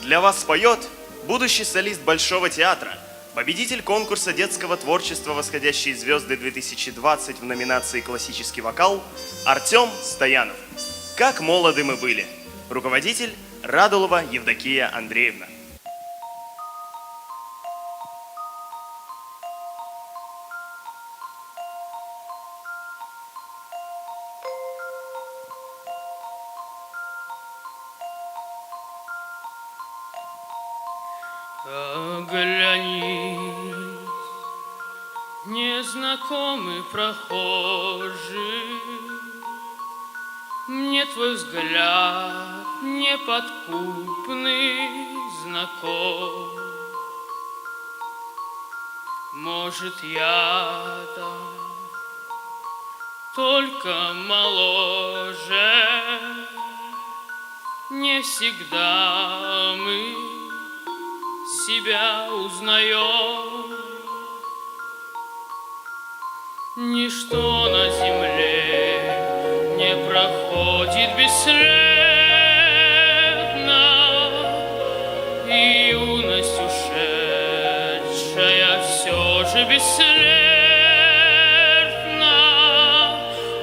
для вас споет будущий солист Большого театра, победитель конкурса детского творчества «Восходящие звезды-2020» в номинации «Классический вокал» Артем Стоянов. «Как молоды мы были». Руководитель Радулова Евдокия Андреевна. Оглянись, незнакомый прохожий, мне твой взгляд неподкупный знаком. Может, я-то только моложе, не всегда мы себя узнаем. Ничто на земле не проходит бесследно, и юность ушедшая все же бесследна.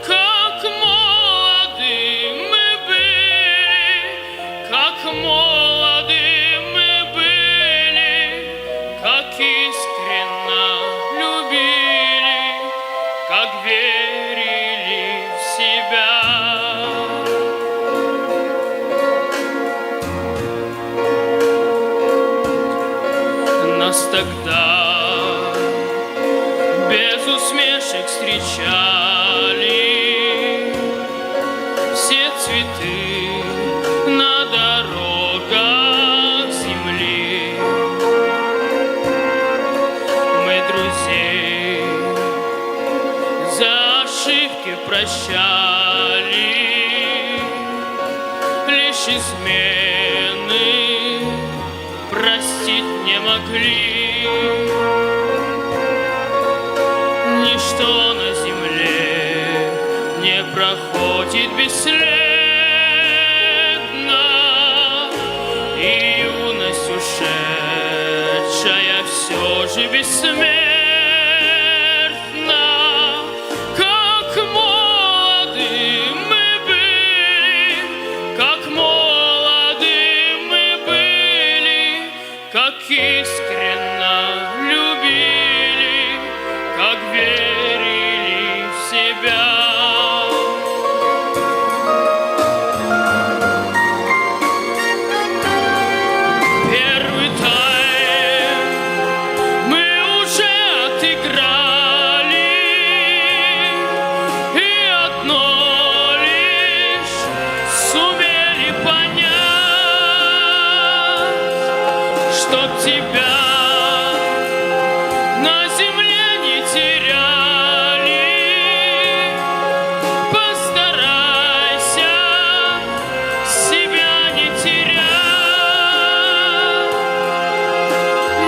Как молоды мы были, как молоды мы были, как искренно любили, как верили в себя. Нас тогда без усмешек встречали все цветы на дорогах земли. Мы друзей за ошибки прощали, лишь измены простить не могли. Ничто на земле не проходит бесследно, и юность ушедшая все же бессмертна. Как молоды мы были, как молоды мы были, как искренно любили, как верили в себя. Первый тайм мы уже отыграли, и одно лишь сумели понять, чтоб тебя на земле не теряли. Постарайся себя не терять.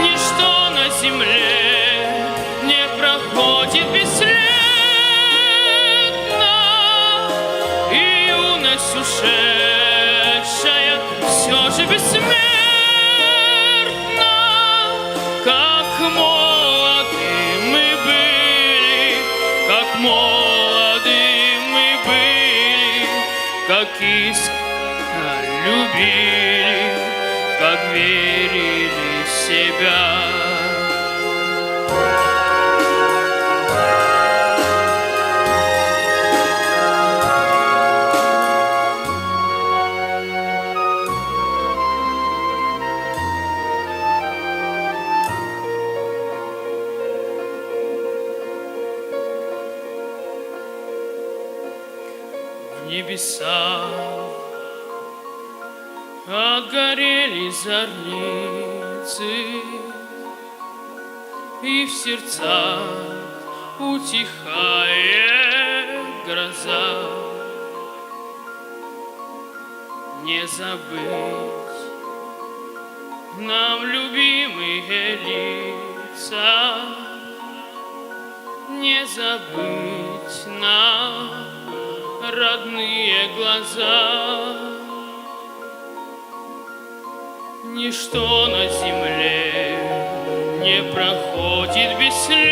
Ничто на земле не проходит бесследно, и юность ушедшая все же бессмертна. Как молоды мы были, как молоды мы были, как искренне любили, как верили в себя. В небесах отгорели зорницы, и в сердцах утихает гроза. Не забыть нам любимые лица, не забыть нам родные глаза. Ничто на земле не проходит бесследно,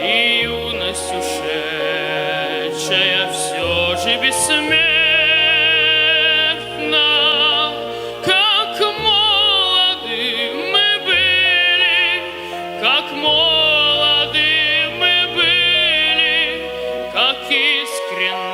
и юность ушедшая все же бессмертна. Как молоды мы были, как молоды мы были, как искренне